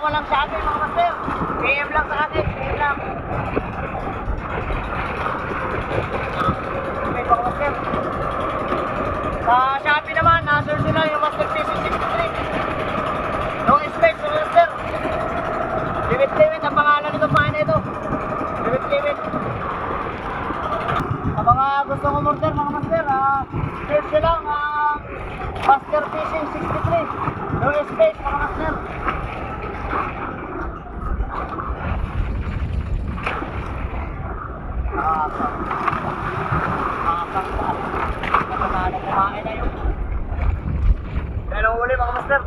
walang Shopee mga master. PM lang sa akin, PM lang. Okay mga master. Sa Shopee naman, na-search nila yung Master PC63. No space mga master. Limit ang pangalan nito pa na ito. Limit. Sa mga gustong umorder mga master, search nyo lang Master PC63. No space mga master. Kumain na yun. Kaya nang uli mga master.